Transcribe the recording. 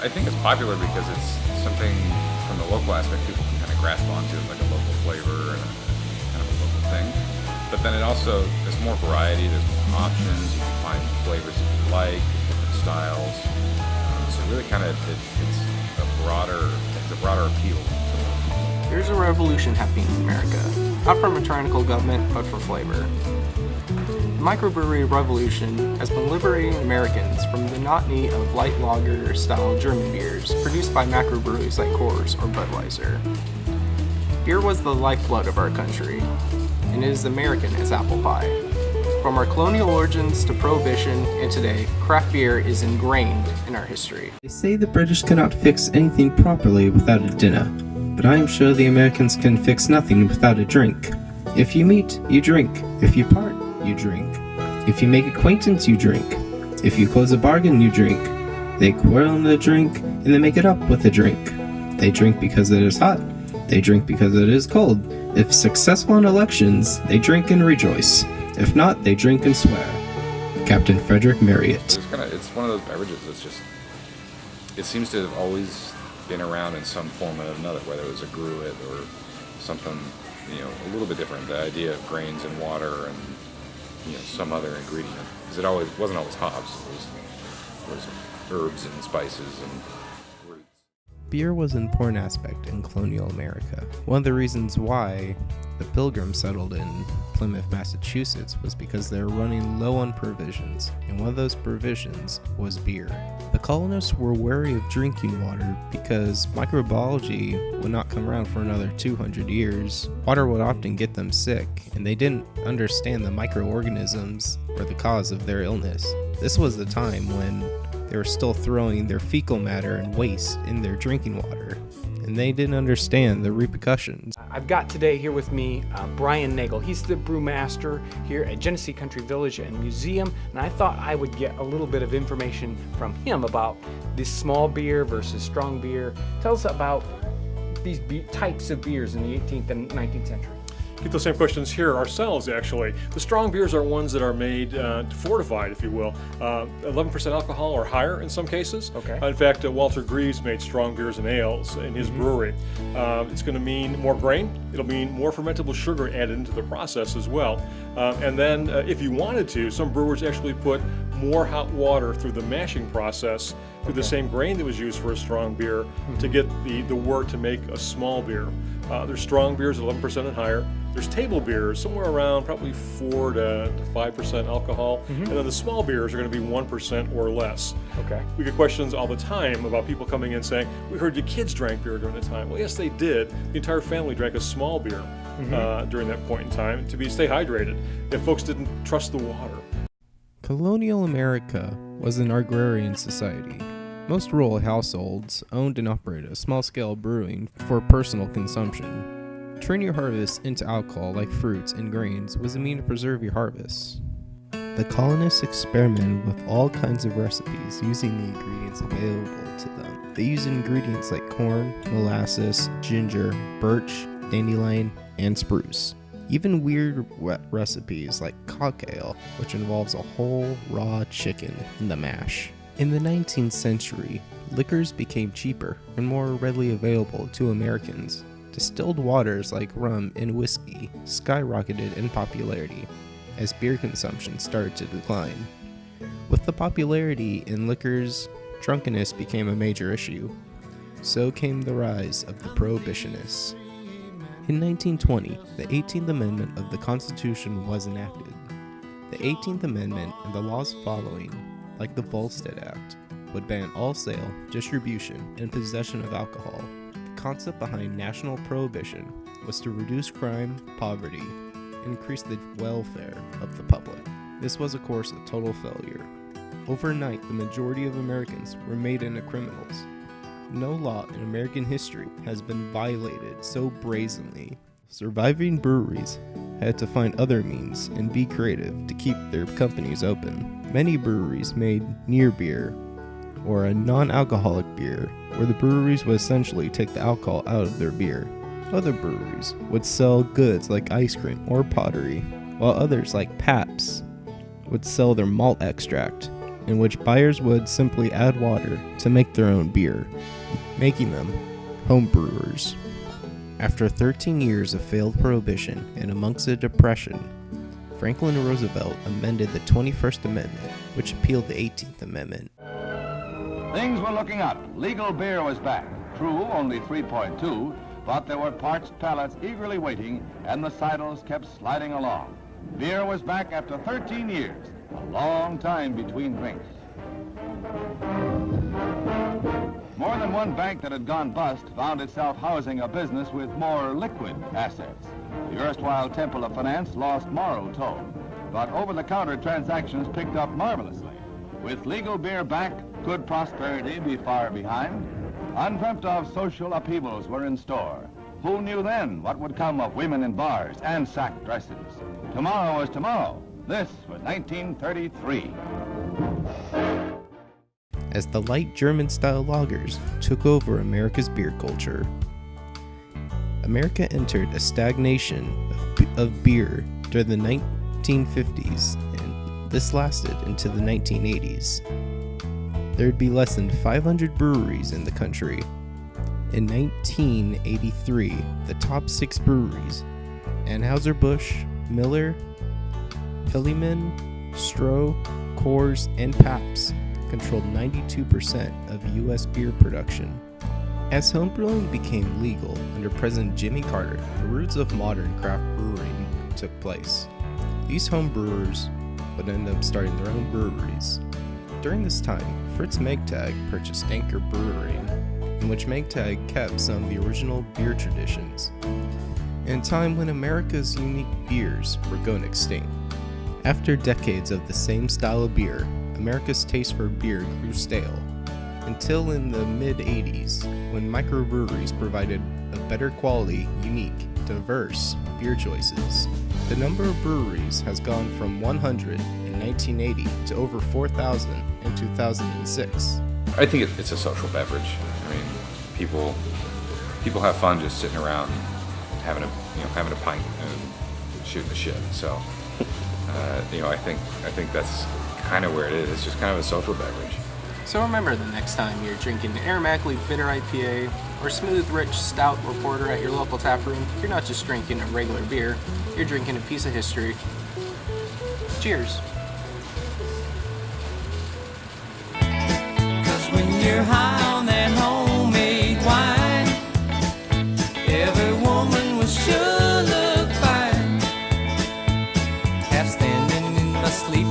I think it's popular because it's something from the local aspect people can kind of grasp onto, like a local flavor and kind of a local thing. But then it also, there's more variety, there's more options, you can find flavors that you like, different styles. So really kind of, it's a broader appeal. There's a revolution happening in America, not from a tyrannical government, but for flavor. The microbrewery revolution has been liberating Americans from the monotony of light lager-style German beers produced by macrobreweries like Coors or Budweiser. Beer was the lifeblood of our country, and it is American as apple pie. From our colonial origins to Prohibition and today, craft beer is ingrained in our history. They say the British cannot fix anything properly without a dinner, but I am sure the Americans can fix nothing without a drink. If you meet, you drink. If you part, you drink. If you make acquaintance, you drink. If you close a bargain, you drink. They quarrel in a drink, and they make it up with a drink. They drink because it is hot. They drink because it is cold. If successful in elections, they drink and rejoice. If not, they drink and swear. Captain Frederick Marriott. It's one of those beverages that's just, it seems to have always been around in some form or another, whether it was a gruit or something, a little bit different. The idea of grains and water and, some other ingredient. Because it wasn't always hops, it was herbs and spices and roots. Beer was an important aspect in colonial America. One of the reasons why the Pilgrims settled in Plymouth, Massachusetts was because they were running low on provisions, and one of those provisions was beer. The colonists were wary of drinking water because microbiology would not come around for another 200 years. Water would often get them sick, and they didn't understand the microorganisms or the cause of their illness. This was the time when they were still throwing their fecal matter and waste in their drinking water, and they didn't understand the repercussions. I've got today here with me Brian Nagel. He's the brewmaster here at Genesee Country Village and Museum, and I thought I would get a little bit of information from him about this small beer versus strong beer. Tell us about these types of beers in the 18th and 19th century. Get those same questions here ourselves, actually. The strong beers are ones that are made fortified, if you will. 11% alcohol or higher in some cases. Okay. In fact, Walter Greaves made strong beers and ales in his brewery. It's going to mean more grain. It'll mean more fermentable sugar added into the process as well. And then, if you wanted to, some brewers actually put more hot water through the mashing process through the same grain that was used for a strong beer to get the wort to make a small beer. There's strong beers at 11% and higher. There's table beers, somewhere around probably 4 to 5% alcohol. And then the small beers are going to be 1% or less. Okay. We get questions all the time about people coming in saying, we heard your kids drank beer during the time. Well, yes, they did. The entire family drank a small beer during that point in time to stay hydrated if folks didn't trust the water. Colonial America was an agrarian society. Most rural households owned and operated a small-scale brewing for personal consumption. Turning your harvest into alcohol like fruits and grains was a means to preserve your harvests. The colonists experimented with all kinds of recipes using the ingredients available to them. They used ingredients like corn, molasses, ginger, birch, dandelion, and spruce. Even weird wet recipes like cock ale, which involves a whole raw chicken in the mash. In the 19th century, liquors became cheaper and more readily available to Americans. Distilled waters like rum and whiskey skyrocketed in popularity as beer consumption started to decline. With the popularity in liquors, drunkenness became a major issue. So came the rise of the Prohibitionists. In 1920, the 18th Amendment of the Constitution was enacted. The 18th Amendment and the laws following, like the Volstead Act, would ban all sale, distribution, and possession of alcohol. The concept behind national prohibition was to reduce crime, poverty, and increase the welfare of the public. This was, of course, a total failure. Overnight, the majority of Americans were made into criminals. No law in American history has been violated so brazenly. Surviving breweries had to find other means and be creative to keep their companies open. Many breweries made near beer, or a non-alcoholic beer, where the breweries would essentially take the alcohol out of their beer. Other breweries would sell goods like ice cream or pottery, while others like Pabst would sell their malt extract. in which buyers would simply add water to make their own beer, making them home brewers. After 13 years of failed prohibition and amongst a depression, Franklin Roosevelt amended the 21st Amendment, which appealed the 18th Amendment. Things were looking up. Legal beer was back. True, only 3.2, but there were parched pallets eagerly waiting, and the sidles kept sliding along. Beer was back after 13 years, a long time between drinks. More than one bank that had gone bust found itself housing a business with more liquid assets. The erstwhile Temple of Finance lost moral tone, but over-the-counter transactions picked up marvelously. With legal beer back, could prosperity be far behind? Undreamt of social upheavals were in store. Who knew then what would come of women in bars and sack dresses? Tomorrow was tomorrow. This was 1933. As the light German-style lagers took over America's beer culture, America entered a stagnation of beer during the 1950s, and this lasted into the 1980s. There would be less than 500 breweries in the country. In 1983, the top 6 breweries, Anheuser-Busch, Miller, Hilleman, Stroh, Coors, and Pabst, controlled 92% of U.S. beer production. As homebrewing became legal under President Jimmy Carter, the roots of modern craft brewing took place. These home brewers would end up starting their own breweries. During this time, Fritz Maytag purchased Anchor Brewing, in which Maytag kept some of the original beer traditions, in a time when America's unique beers were going extinct. After decades of the same style of beer, America's taste for beer grew stale, until in the mid-80s, when microbreweries provided a better quality, unique, diverse beer choices. The number of breweries has gone from 100 in 1980 to over 4,000 in 2006. I think it's a social beverage. I mean, people have fun just sitting around having a pint and shooting the shit. So, I think that's kind of where it is. It's just kind of a social beverage. So remember, the next time you're drinking aromatically bitter IPA or smooth, rich, stout or porter at your local tap room, you're not just drinking a regular beer, you're drinking a piece of history. Cheers. 'Cause when you're high on that homemade wine, every woman will sure look fine. Half standing in my sleep,